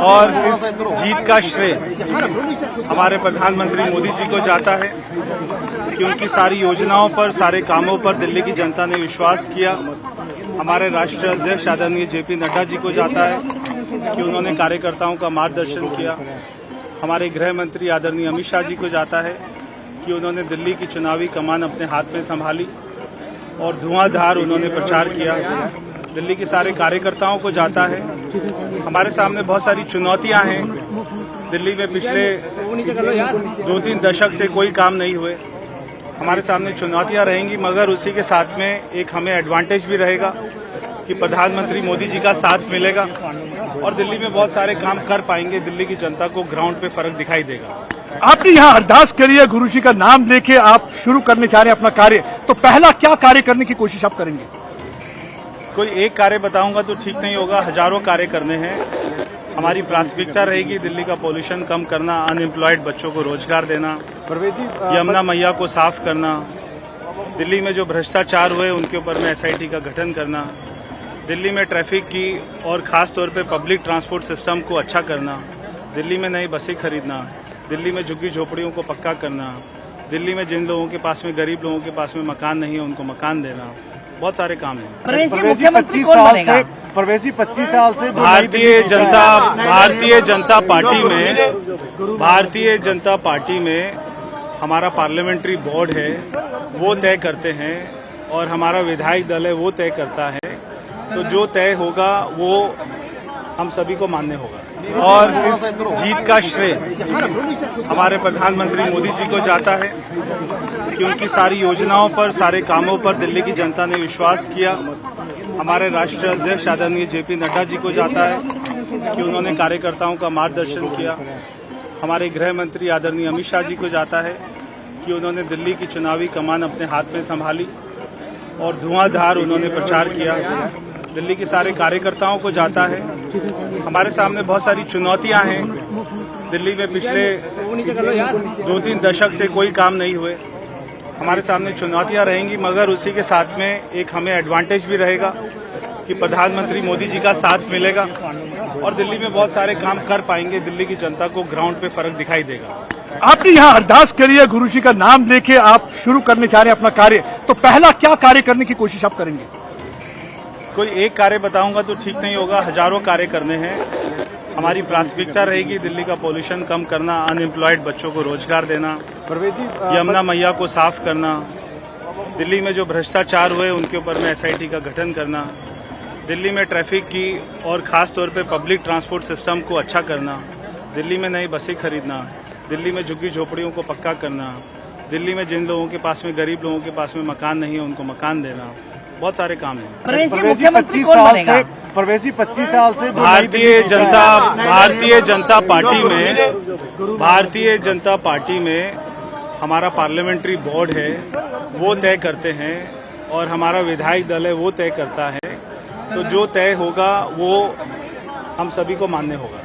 और इस जीत का श्रेय हमारे प्रधानमंत्री मोदी जी को जाता है कि उनकी सारी योजनाओं पर, सारे कामों पर दिल्ली की जनता ने विश्वास किया। हमारे राष्ट्रीय अध्यक्ष आदरणीय जेपी नड्डा जी को जाता है कि उन्होंने कार्यकर्ताओं का मार्गदर्शन किया। हमारे गृह मंत्री आदरणीय अमित शाह जी को जाता है कि उन्होंने दिल्ली की चुनावी कमान अपने हाथ में संभाली और धुआंधार उन्होंने प्रचार किया। दिल्ली के सारे कार्यकर्ताओं को जाता है। हमारे सामने बहुत सारी चुनौतियां हैं। दिल्ली में पिछले 2-3 दशक से कोई काम नहीं हुए। हमारे सामने चुनौतियां रहेंगी, मगर उसी के साथ में एक हमें एडवांटेज भी रहेगा कि प्रधानमंत्री मोदी जी का साथ मिलेगा और दिल्ली में बहुत सारे काम कर पाएंगे। दिल्ली की जनता को ग्राउंड पे फर्क दिखाई देगा। आपने यहाँ अरदास करी है, गुरु जी का नाम लेके आप शुरू करने चाह रहे हैं अपना कार्य, तो पहला क्या कार्य करने की कोशिश आप करेंगे? कोई एक कार्य बताऊंगा तो ठीक नहीं होगा, हजारों कार्य करने हैं। हमारी प्राथमिकता रहेगी दिल्ली का पोल्यूशन कम करना, अनएम्प्लॉयड बच्चों को रोजगार देना, यमुना मैया को साफ करना, दिल्ली में जो भ्रष्टाचार हुए उनके ऊपर में एसआईटी का गठन करना, दिल्ली में ट्रैफिक की और खास तौर पे पब्लिक ट्रांसपोर्ट सिस्टम को अच्छा करना, दिल्ली में नई बसें खरीदना, दिल्ली में झुग्गी झोपड़ियों को पक्का करना, दिल्ली में जिन लोगों के पास में, गरीब लोगों के पास में मकान नहीं है उनको मकान देना, बहुत सारे काम हैं। प्रवेशी 25 साल से भारतीय जनता पार्टी में हमारा पार्लियामेंट्री बोर्ड है, वो तय करते हैं और हमारा विधायक दल है वो तय करता है। तो जो तय होगा वो हम सभी को मान्य होगा और इस जीत का श्रेय हमारे प्रधानमंत्री मोदी जी को जाता है कि उनकी सारी योजनाओं पर, सारे कामों पर दिल्ली की जनता ने विश्वास किया। हमारे राष्ट्रीय अध्यक्ष आदरणीय जेपी नड्डा जी को जाता है कि उन्होंने कार्यकर्ताओं का मार्गदर्शन किया। हमारे गृह मंत्री आदरणीय अमित शाह जी को जाता है कि उन्होंने दिल्ली की चुनावी कमान अपने हाथ में संभाली और धुआंधार उन्होंने प्रचार किया। दिल्ली के सारे कार्यकर्ताओं को जाता है। हमारे सामने बहुत सारी चुनौतियां हैं। दिल्ली में पिछले 2-3 दशक से कोई काम नहीं हुए। हमारे सामने चुनौतियां रहेंगी, मगर उसी के साथ में एक हमें एडवांटेज भी रहेगा कि प्रधानमंत्री मोदी जी का साथ मिलेगा और दिल्ली में बहुत सारे काम कर पाएंगे। दिल्ली की जनता को ग्राउंड पे फर्क दिखाई देगा। आपने यहाँ अरदास करी है, गुरु जी का नाम लेके आप शुरू करने चाह रहे हैं अपना कार्य, तो पहला क्या कार्य करने की कोशिश आप करेंगे? कोई एक कार्य बताऊंगा तो ठीक नहीं होगा, हजारों कार्य करने हैं। हमारी प्राथमिकता रहेगी दिल्ली का पोल्यूशन कम करना, अनएम्प्लॉयड बच्चों को रोजगार देना, यमुना मैया को साफ करना, दिल्ली में जो भ्रष्टाचार हुए उनके ऊपर में एसआईटी का गठन करना, दिल्ली में ट्रैफिक की और खास तौर पे पब्लिक ट्रांसपोर्ट सिस्टम को अच्छा करना, दिल्ली में नई बसें खरीदना, दिल्ली में झुग्गी झोपड़ियों को पक्का करना, दिल्ली में जिन लोगों के पास में, गरीब लोगों के पास में मकान नहीं है उनको मकान देना, बहुत सारे काम हैं। प्रवेशी 25 साल से भारतीय जनता पार्टी में हमारा पार्लियामेंट्री बोर्ड है, वो तय करते हैं और हमारा विधायक दल है वो तय करता है। तो जो तय होगा वो हम सभी को मान्य होगा।